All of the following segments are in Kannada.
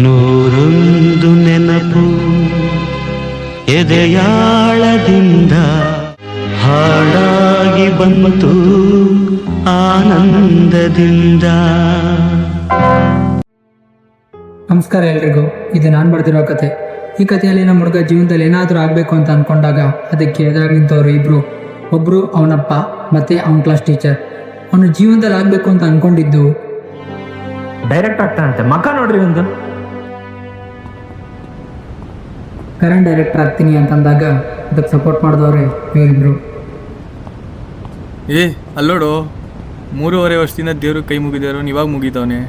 ನೂರೊಂದು ನೆನಪು ಎದೆಯಾಳದಿಂದ ಹಾಡಾಗಿ ಬಂತು ಆನಂದದಿಂದ. ನಮಸ್ಕಾರ ಎಲ್ರಿಗೂ. ಇದು ನಾನು ಬರೆದಿರೋ ಕತೆ. ಈ ಕಥೆಯಲ್ಲಿ ನಮ್ಮ ಹುಡುಗ ಜೀವನದಲ್ಲಿ ಏನಾದರೂ ಆಗಬೇಕು ಅಂತ ಅಂದ್ಕೊಂಡಾಗ ಅದಕ್ಕೆ ಎದುರಾಗಿ ನಿಂತವರು ಇಬ್ಬರು. ಒಬ್ಬರು ಅವನಪ್ಪ ಮತ್ತು ಅವನ ಕ್ಲಾಸ್ ಟೀಚರ್. ಅವನು ಜೀವನದಲ್ಲಿ ಆಗಬೇಕು ಅಂತ ಅಂದ್ಕೊಂಡಿದ್ದು ಡೈರೆಕ್ಟ್ ಆಗ್ತಾನಂತೆ. ಮಕ್ಕ ನೋಡ್ರಿ ಒಂದು ಕರೆಂಟ್ ಡೈರೆಕ್ಟರ್ ಆಗ್ತೀನಿ ಅಂತಂದಾಗ ಅದಕ್ಕೆ ಸಪೋರ್ಟ್ ಮಾಡಿದವ್ರೆ ಇವರಿಬ್ರು. ಅಲ್ಲೋಡು, 3.5 ವರ್ಷದಿಂದ ದೇವ್ರ ಕೈ ಮುಗಿದಾರೋ, ಇವಾಗ ಮುಗಿದವನೆ.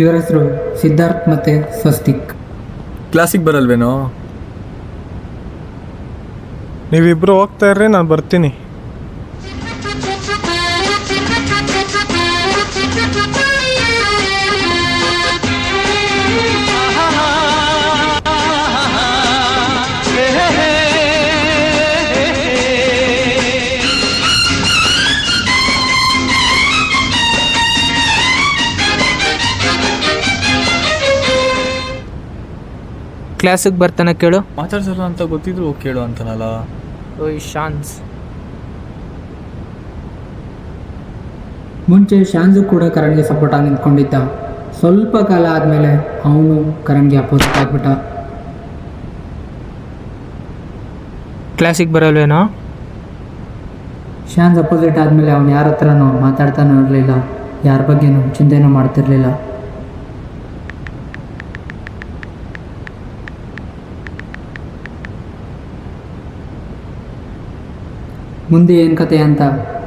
ಇವರ ಹೆಸರು ಸಿದ್ಧಾರ್ಥ್ ಮತ್ತು ಸ್ವಸ್ತಿಕ್. ಕ್ಲಾಸಿಗೆ ಬರಲ್ವೇನೋ? ನೀವಿಬ್ರು ಹೋಗ್ತಾ ಇರ್ರಿ, ನಾನು ಬರ್ತೀನಿ. ಕ್ಲಾಸಿಗೆ ಬರ್ತಾನೆ ಕೇಳು. ಮಾತಾಡ್ಸಲ್ಲ ಅಂತ ಗೊತ್ತಿದ್ರು ಕೇಳು ಅಂತಾನಲ್ಲ. ಓಯ್ ಶಾನ್ಸ್. ಮುಂಚೆ ಶಾನ್ಸು ಕೂಡ ಕರಣ್ಗೆ ಸಪೋರ್ಟ್ ಆಗಿ ನಿಂತ್ಕೊಂಡಿದ್ದ. ಸ್ವಲ್ಪ ಕಾಲ ಆದಮೇಲೆ ಅವನು ಕರಣ್ಗೆ ಅಪೋಸಿಟ್ ಆಗಿಬಿಟ್ಟ. ಕ್ಲಾಸಿಗೆ ಬರಲ್ವೇನೋ? ಶಾನ್ಸ್ ಅಪೋಸಿಟ್ ಆದಮೇಲೆ ಅವನು ಯಾರ ಹತ್ರನೂ ಮಾತಾಡ್ತಾನೂ ಇರಲಿಲ್ಲ, ಯಾರ ಬಗ್ಗೆನೂ ಚಿಂತೆನೂ ಮಾಡ್ತಿರ್ಲಿಲ್ಲ. ಮುಂದೆ ಏನು ಕತೆ ಅಂತ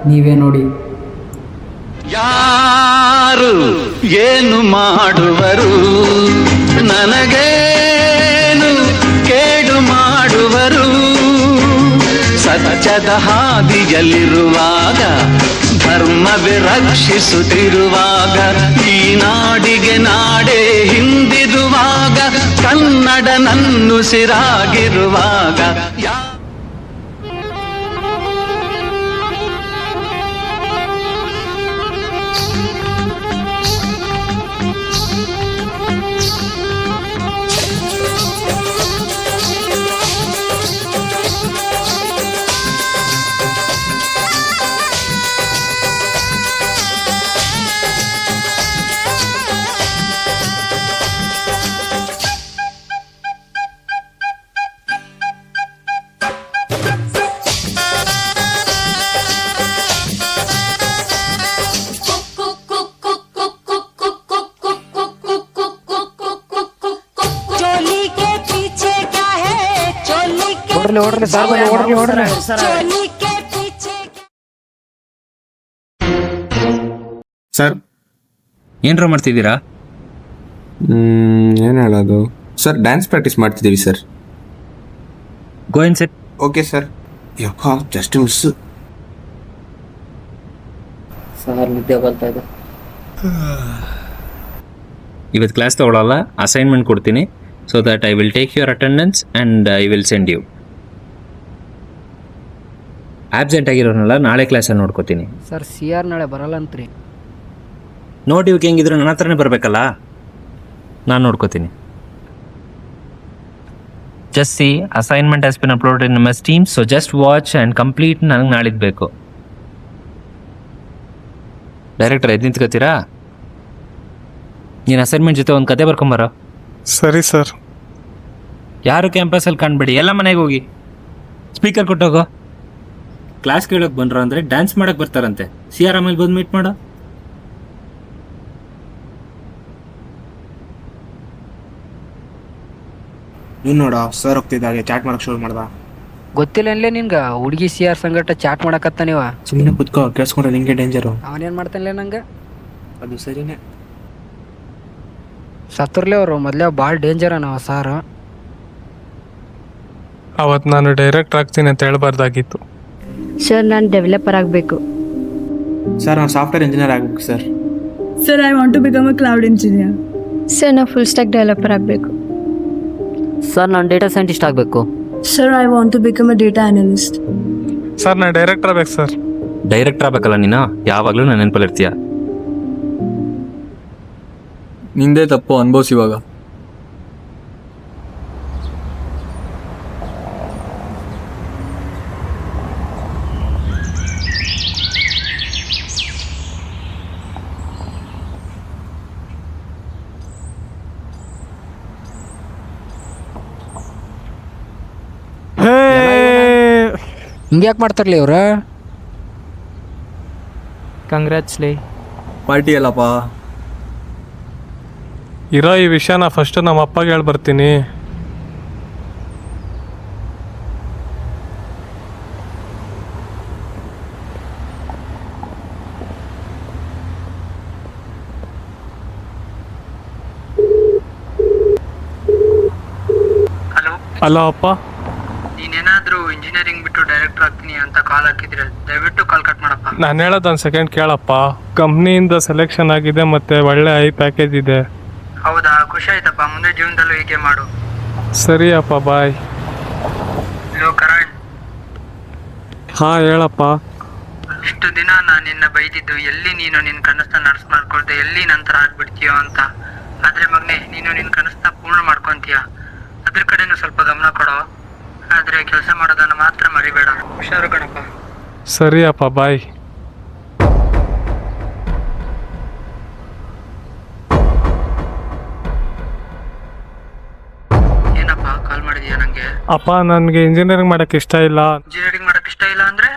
ನೀವೇ ನೋಡಿ. ಯಾರು ಏನು ಮಾಡುವರು, ನನಗೇನು ಕೇಡು ಮಾಡುವರು. ಸತ್ಯದ ಹಾದಿಯಲ್ಲಿರುವಾಗ, ಧರ್ಮವೇ ರಕ್ಷಿಸುತ್ತಿರುವಾಗ, ಈ ನಾಡಿಗೆ ನಾಡೇ ಹಿಂದಿರುವಾಗ, ಕನ್ನಡ ನನ್ನುಸಿರಾಗಿರುವಾಗ ಸರ್, ಏನರ ಮಾಡ್ತಿದ್ದೀರಾ? ಏನು ಹೇಳೋದು ಸರ್, ಡ್ಯಾನ್ಸ್ ಪ್ರಾಕ್ಟೀಸ್ ಮಾಡ್ತಿದ್ದೀವಿ sir. Go in set. Okay sir. ಯಪ್ಪ, ಜಸ್ಟ್ ಮಿಸ್. ಸರ್ ನಿದ್ದೆ ಬರ್ತಾ ಇದೆ. ಇವತ್ತು ಕ್ಲಾಸ್ ತೊಗೊಳಲ್ಲ, ಅಸೈನ್ಮೆಂಟ್ ಕೊಡ್ತೀನಿ. So that I will take your attendance and I will send you. Absent ಆಗಿರೋನಲ್ಲ, ನಾಳೆ ಕ್ಲಾಸಲ್ಲಿ ನೋಡ್ಕೋತೀನಿ. ಸರ್ CR ನಾಳೆ ಬರಲ್ಲ ಅಂತ್ರಿ. ನೋಡಿ, ಇವಾಗ ಹೆಂಗಿದ್ರು ನನ್ನ ಹತ್ರನೇ ಬರಬೇಕಲ್ಲ, ನಾನು ನೋಡ್ಕೋತೀನಿ. Just C, assignment has been uploaded in my team, so just watch and complete. ನನಗೆ ನಾಳಿದ್ದು ಬೇಕು. ಡೈರೆಕ್ಟರ್ ಎದ್ದು ನಿಂತ್ಕೋತೀರಾ? ನೀನು ಅಸೈನ್ಮೆಂಟ್ ಜೊತೆ ಒಂದು ಕತೆ ಬರ್ಕೊಂಬರೋ. ಸರಿ ಸರ್. ಯಾರು ಕ್ಯಾಂಪಸಲ್ಲಿ ಕಾಣಬೇಡಿ, ಎಲ್ಲ ಮನೆಗೆ ಹೋಗಿ ಸ್ಪೀಕರ್ ಕೊಟ್ಟೋಗೋ. ಕ್ಲಾಸ್ ಕೇಳೋಕೆ ಬಂದ್ರ ಅಂದರೆ ಡ್ಯಾನ್ಸ್ ಮಾಡೋಕ್ಕೆ ಬರ್ತಾರಂತೆ. CR ಆಮೇಲೆ ಬಂದು ಮೀಟ್ ಮಾಡೋ. ನೀನು ನೋಡ, ಸರ್ ಹೋಗ್ತಿದ್ದಾಗೆ ಚಾಟ್ ಮಾಡಕ್ಕೆ ಶುರು ಮಾಡ್ದ. ಗೊತ್ತಿಲ್ಲ ಅನ್ಲೇ ನಿನ್ಗೆ ಹುಡುಗಿ CR ಸಂಗಟ ಚಾಟ್ ಮಾಡಕತ್ತ ನೀವ. ಸುಮ್ಮನೆ ಕುತ್ಕೋ, ಕೇಳಿಸ್ಕೊಂಡ್ರೆ ನಿಂಗೆ ಡೇಂಜರು. ಅವನೇನು ಮಾಡ್ತಾನಲೇ ನಂಗೆ? ಅದು ಸರಿನೇ. ಸತ್ತರ್ಲೇ ಅವರು ಮೊದಲೇ ಭಾಳ ಡೇಂಜರ್ ನಾವು ಸಾರು. ಅವತ್ತು ನಾನು ಡೈರೆಕ್ಟ್ ಆಗ್ತೀನಿ ಅಂತ ಹೇಳ್ಬಾರ್ದಾಗಿತ್ತು. ಸರ್, ನಾನು ಡೆವಲಪರ್ ಆಗಬೇಕು. ಸರ್, ನಾನು ಸಾಫ್ಟ್ವೇರ್ ಇಂಜಿನಿಯರ್ ಆಗಬೇಕು sir. Sir, I want to become a cloud engineer. Sir, ನಾನು ಫುಲ್ ಸ್ಟ್ಯಾಕ್ ಡೆವಲಪರ್ ಆಗಬೇಕು. ಸರ್, ನಾನು ಡೇಟಾ ಸೈಂಟಿಸ್ಟ್ ಆಗಬೇಕು. Sir, I want to become a data analyst. Sir, ನಾನು ಡೈರೆಕ್ಟರ್ ಆಗ್ಬೇಕು ಸರ್. ಡೈರೆಕ್ಟರ್ ಆಗ್ಬೇಕಲ್ಲ ನೀನು, ಯಾವಾಗಲೂ ನನ್ನ ನೆನಪಲ್ಲಿ ಇರ್ತೀಯ. ನಿಂದೇ ತಪ್ಪು, ಅನ್ಭವಿಸಿ ಇವಾಗ. ಹಿಂಗೆ ಯಾಕೆ ಮಾಡ್ತಾರಲಿ ಇವ್ರ? ಕಂಗ್ರ್ಯಾಚ್ಲಿ. ಪಾರ್ಟಿ ಅಲ್ಲಪ್ಪ. ಇರೋ ಈ ವಿಷಯನ ಫಸ್ಟ್ ನಮ್ಮ ಅಪ್ಪಗೆ ಹೇಳಿ ಬರ್ತೀನಿ. ಹಲೋ ಅಪ್ಪ. ನೀನೇನಾದ್ರೂ ಇಂಜಿನಿಯರಿಂಗ್ ಬಿಟ್ಟು ಡೈರೆಕ್ಟರ್ ಆಗ್ತೀನಿ ಅಂತ ಕಾಲ್ ಹಾಕಿದ್ರೆ ದಯವಿಟ್ಟು ಕಾಲ್ ಕಟ್ ಮಾಡಪ್ಪ. ನಾನು ಹೇಳೋದು ಒಂದು ಸೆಕೆಂಡ್ ಕೇಳಪ್ಪ. ಕಂಪ್ನಿಯಿಂದ ಸೆಲೆಕ್ಷನ್ ಆಗಿದೆ ಮತ್ತೆ ಒಳ್ಳೆ ಹೈ ಪ್ಯಾಕೇಜ್ ಇದೆ. ಹೌದಾ, ಖುಷಿ ಆಯ್ತಪ್ಪ. ಮುಂದೆ ಜೀವನದಲ್ಲೂ ಹೀಗೆ ಮಾಡು. ಸರಿ ಅಪ್ಪ, ಬಾಯ್. ಲೋ ಕರಣ್, ಹಾಂ ಹೇಳಪ್ಪ. ಇಷ್ಟು ದಿನ ನಾನು ನಿನ್ನ ಬೈದಿದ್ದು ಎಲ್ಲಿ ನೀನು ನಿನ್ನ ಕನಸನ್ನ ನಡ್ಸ್ ಮಾಡ್ಕೊಳ್ದೆ ಎಲ್ಲಿ ನಂತರ ಆಗ್ಬಿಡ್ತೀಯೋ ಅಂತ. ಆದ್ರೆ ಮಗನೇ, ನೀನು ನಿನ್ನ ಕನಸನ್ನ ಪೂರ್ಣ ಮಾಡ್ಕೊಂತೀಯ. ಅದ್ರ ಕಡೆನೂ ಸ್ವಲ್ಪ ಗಮನ ಕೊಡೋ. ಆದ್ರೆ ಕೆಲಸ ಮಾಡೋದನ್ನ ಮಾತ್ರ ಮರಿಬೇಡ. ಹುಷಾರು ಕಣಪ್ಪ. ಸರಿ ಅಪ್ಪ, ಬಾಯ್. ಏನಪ್ಪ ಕಾಲ್ ಮಾಡಿದೀಯ ನಂಗೆ? ಅಪ್ಪ, ನನಗೆ ಇಂಜಿನಿಯರಿಂಗ್ ಮಾಡೋಕ್ಕೆ ಇಷ್ಟ ಇಲ್ಲ. ಇಂಜಿನಿಯರಿಂಗ್ ಮಾಡಕ್ ಇಷ್ಟ ಇಲ್ಲ ಅಂದ್ರೆ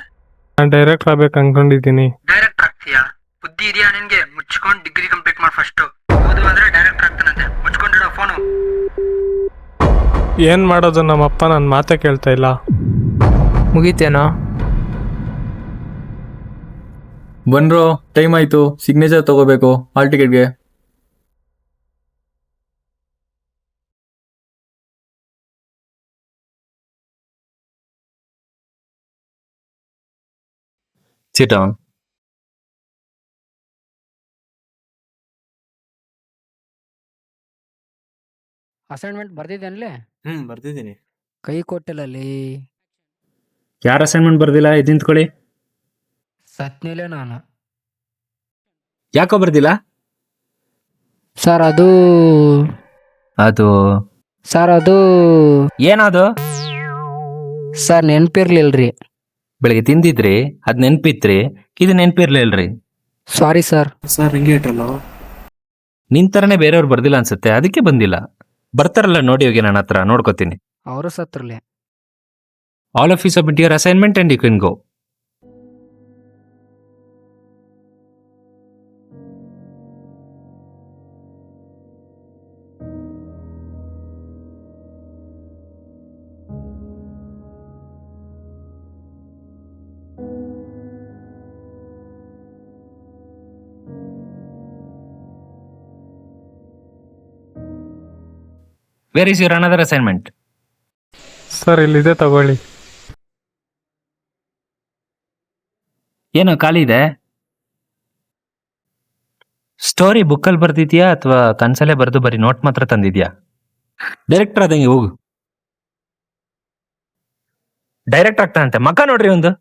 ನಾನು ಡೈರೆಕ್ಟ್ ಆಗ್ಬೇಕು ಅನ್ಕೊಂಡಿದ್ದೀನಿ. ಡೈರೆಕ್ಟ್ ಆಗ್ತೀಯಾ? ಬುದ್ಧಿ ಇದೆಯಾ ನಿನ್ಗೆ? ಮುಚ್ಕೊಂಡು ಡಿಗ್ರಿ ಕಂಪ್ಲೀಟ್ ಮಾಡಿ ಫಸ್ಟ್. ಓದು ಅಂದ್ರೆ ಡೈರೆಕ್ಟ್ ಆಗ್ತಾನಂತೆ. ಮುಚ್ಕೊಂಡಿಡೋ ಫೋನು. ಏನು ಮಾಡೋದು, ನಮ್ಮಪ್ಪ ನನ್ನ ಮಾತೇ ಕೇಳ್ತಾ ಇಲ್ಲ. ಮುಗೀತೇನೋ? ಬನ್ರೋ, ಟೈಮ್ ಆಯಿತು. ಸಿಗ್ನೇಚರ್ ತಗೋಬೇಕು ಹಾಲ್ ಟಿಕೆಟ್ಗೆ. Sit down. ಅಸೈನ್ಮೆಂಟ್ ಬರ್ದಿದ್ದೇನ್ಲೇ? ಬರ್ತಿದ್ದೀನಿ. ಕೈ ಕೊಟ್ಟಿಲ್ಲಲ್ಲಿ. ಯಾರು ಅಸೈನ್ಮೆಂಟ್ ಬರ್ದಿಲ್ಲ? ಇದು ನಿಂತ್ಕೊಳ್ಳಿ. ಸತ್ನೇಲೆ ನಾನು. ಯಾಕೋ ಬರ್ದಿಲ್ಲ? ಸರ್ ಅದು ಅದು ಸರ್ ಅದು ಏನದು? ಸರ್ ನೆನಪಿರ್ಲಿಲ್ರಿ. ಬೆಳಿಗ್ಗೆ ತಿಂದಿದ್ರಿ, ಅದು ನೆನಪಿತ್ರಿ, ಇದು ನೆನಪಿರ್ಲಿಲ್ರಿ. Sorry sir. ಸರ್ ಹಿಂಗೆ ಇಟ್ರಲ್ಲೋ. ನಿನ್ ಥರನೇ ಬೇರೆಯವ್ರು ಬರ್ದಿಲ್ಲ ಅನ್ಸುತ್ತೆ, ಅದಕ್ಕೆ ಬಂದಿಲ್ಲ. ಬರ್ತಾರಲ್ಲ ನೋಡಿ ಹೋಗಿ, ನನ್ನ ಹತ್ರ ನೋಡ್ಕೋತೀನಿ. ಅವರು ಸತ್ರಲೆ. All of you submit your assignment and you can go. Where is your another assignment? Sir, ಇಲ್ಲಿದೆ, ತಗೊಳ್ಳಿ. ಏನೋ ಖಾಲಿ ಇದೆ? ಸ್ಟೋರಿ ಬುಕ್ಕಲ್ಲಿ ಬರ್ದಿದ್ಯಾ ಅಥವಾ ಕನ್ಸಲ್ಲೇ ಬರೆದು ಬರೀ ನೋಟ್ ಮಾತ್ರ ತಂದಿದ್ಯಾ? ಡೈರೆಕ್ಟರ್ ಆದಂಗೆ ಹೋಗು. ಡೈರೆಕ್ಟರ್ ಆಗ್ತಾನಂತೆ, ಮಕ್ಕ ನೋಡ್ರಿ ಒಂದು.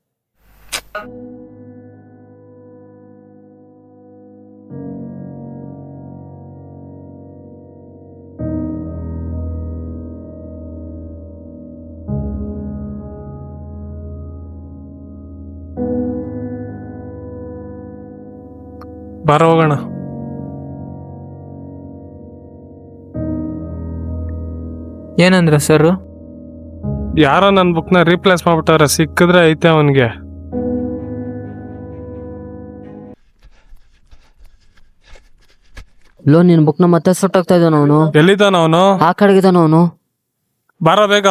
ಬಾರ ಹೋಗೋಣ. ಏನಂದ್ರ ಸರ್? ಯಾರೋ ನನ್ನ ಬುಕ್ನ ರೀಪ್ಲೇಸ್ ಮಾಡ್ಬಿಟ್ಟಾರೆ. ಸಿಕ್ಕಿದ್ರೆ ಐತೆ ಅವನಿಗೆ. ಲೋ, ನಿನ್ ಬುಕ್ನ ಮತ್ತೆ ಸುಟ್ಟಾಗ್ತಾ ಇದ್ದಾನ ಅವನು. ಎಲ್ಲಿದ್ದಾನ ಅವನು? ಆ ಕಡೆಗಿದ್ದಾನ ಅವನು. ಬಾರ ಬೇಗ.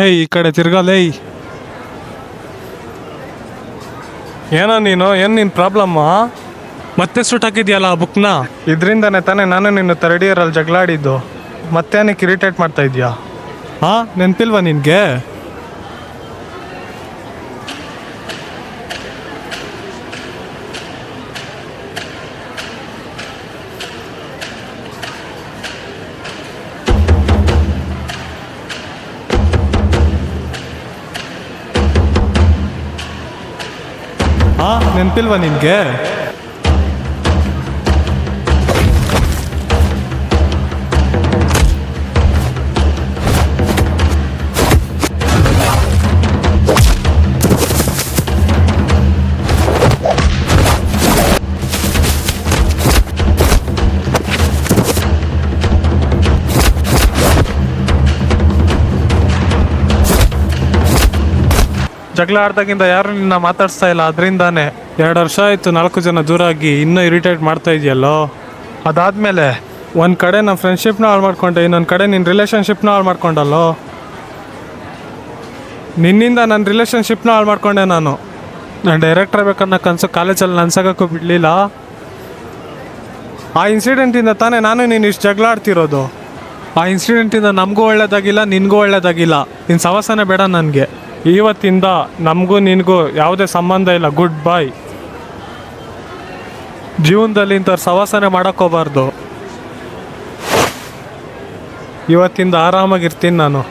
ಏಯ್, ಈ ಕಡೆ ತಿರ್ಗಲೇ. ಏನೋ ನೀನು, ಏನು ನಿನ್ನ ಪ್ರಾಬ್ಲಮ್ಮ? ಮತ್ತೆ ಸುಟ್ಟಾಕಿದ್ಯಲ್ಲ ಆ ಬುಕ್ನ. ಇದರಿಂದನೇ ತಾನೇ ನಾನು ನಿನ್ನ ಥರ್ಡ್ ಇಯರಲ್ಲಿ ಜಗಳಾಡಿದ್ದು. ಮತ್ತೆ ಏನಕ್ಕೆ ಇರಿಟೇಟ್ ಮಾಡ್ತಾ ಇದೆಯಾ? ಹಾಂ ನೆನಪಿಲ್ವಾ ನಿನಗೆ? ಹಾಂ ನೆನಪಿಲ್ವಾ ನಿನಗೆ? ಜಗಳ ಆಡ್ದಾಗಿಂದ ಯಾರು ನಿನ್ನ ಮಾತಾಡ್ಸ್ತಾ ಇಲ್ಲ, ಅದರಿಂದಾನೆ 2 ವರ್ಷ ಆಯಿತು 4 ಜನ ದೂರ ಆಗಿ, ಇನ್ನೂ ಇರಿಟೇಟ್ ಮಾಡ್ತಾ ಇದೆಯಲ್ಲೋ. ಅದಾದಮೇಲೆ ಒಂದು ಕಡೆ ನನ್ನ ಫ್ರೆಂಡ್ಶಿಪ್ನ ಹಾಳು ಮಾಡ್ಕೊಂಡೆ, ಇನ್ನೊಂದು ಕಡೆ ನಿನ್ನ ರಿಲೇಷನ್ಶಿಪ್ನ ಹಾಳು ಮಾಡ್ಕೊಂಡಲ್ಲೋ. ನಿನ್ನಿಂದ ನನ್ನ ರಿಲೇಷನ್ಶಿಪ್ನ ಹಾಳು ಮಾಡ್ಕೊಂಡೆ ನಾನು ಡೈರೆಕ್ಟರ್ ಬೇಕನ್ನೋ ಕನಸು ಕಾಲೇಜಲ್ಲಿ ನನ್ಸಾಗಕ್ಕೂ ಬಿಡಲಿಲ್ಲ. ಆ ಇನ್ಸಿಡೆಂಟಿಂದ ತಾನೇ ನಾನು ನೀನು ಇಷ್ಟು ಜಗಳ ಆಡ್ತಿರೋದು. ಆ ಇನ್ಸಿಡೆಂಟಿಂದ ನಮಗೂ ಒಳ್ಳೇದಾಗಿಲ್ಲ, ನಿನಗೂ ಒಳ್ಳೇದಾಗಿಲ್ಲ. ನಿನ್ನ ಸವಾಸನೆ ಬೇಡ ನನಗೆ. ಇವತ್ತಿಂದ ನಮಗೂ ನಿನಗೂ ಯಾವುದೇ ಸಂಬಂಧ ಇಲ್ಲ. ಗುಡ್ ಬಾಯ್. ಜೀವನದಲ್ಲಿ ಇಂಥವ್ರು ಸವಾಸನೆ ಮಾಡೋಕ್ಕೋಗ್ಬಾರ್ದು. ಇವತ್ತಿಂದ ಆರಾಮಾಗಿರ್ತೀನಿ ನಾನು.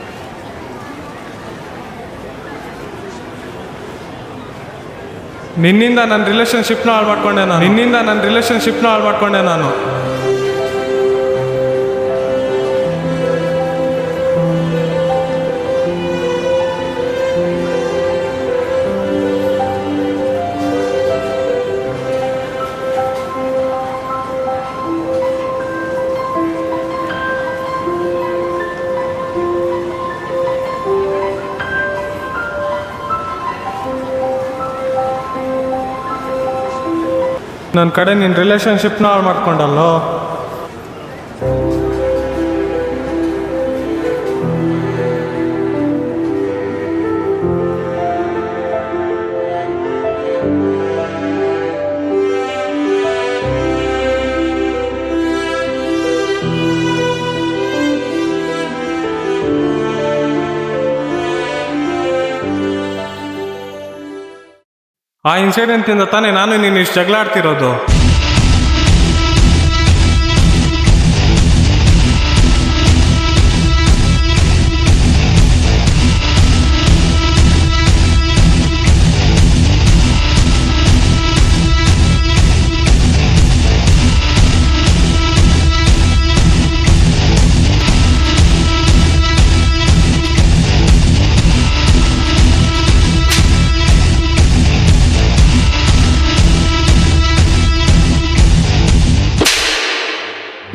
ನಿನ್ನಿಂದ ನನ್ನ ರಿಲೇಷನ್ಶಿಪ್ನ ಹಾಳು ಮಾಡ್ಕೊಂಡೆ ನಾನು. ನನ್ನ ಕಡೆ ನಿನ್ನ ರಿಲೇಷನ್ಶಿಪ್ನ ಹಾಳು ಮಾಡ್ಕೊಂಡಲ್ಲೋ. ಆ ಇನ್ಸಿಡೆಂಟಿಂದ ತಾನೇ ನಾನು ನೀನು ಇಷ್ಟು ಜಗಳ ಆಡ್ತಿರೋದು.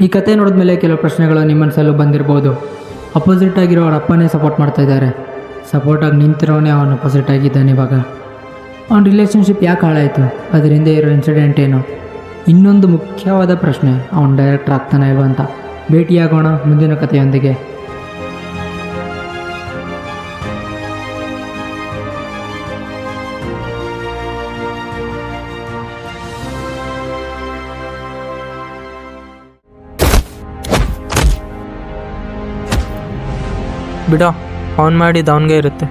ಈ ಕತೆ ನೋಡಿದ್ಮೇಲೆ ಕೆಲವು ಪ್ರಶ್ನೆಗಳು ನಿಮ್ಮ ಮನಸ್ಸಲ್ಲೂ ಬಂದಿರ್ಬೋದು. ಅಪೋಸಿಟ್ ಆಗಿರೋ ಅವ್ರ ಅಪ್ಪನೇ ಸಪೋರ್ಟ್ ಮಾಡ್ತಾ ಇದ್ದಾರೆ, ಸಪೋರ್ಟಾಗಿ ನಿಂತಿರೋನೇ ಅವನು ಅಪೋಸಿಟ್ ಆಗಿದ್ದಾನೆ. ಇವಾಗ ಅವ್ನ ರಿಲೇಷನ್ಶಿಪ್ ಯಾಕೆ ಹಾಳಾಯಿತು, ಅದರಿಂದ ಇರೋ ಇನ್ಸಿಡೆಂಟ್ ಏನು? ಇನ್ನೊಂದು ಮುಖ್ಯವಾದ ಪ್ರಶ್ನೆ, ಅವನು ಡೈರೆಕ್ಟರ್ ಆಗ್ತಾನೆ ಇಲ್ವ ಅಂತ. ಭೇಟಿಯಾಗೋಣ ಮುಂದಿನ ಕಥೆಯೊಂದಿಗೆ. ಬಿಡೋ, ಅವ್ನು ಮಾಡಿದ್ದು ಅವನಿಗೆ ಇರುತ್ತೆ.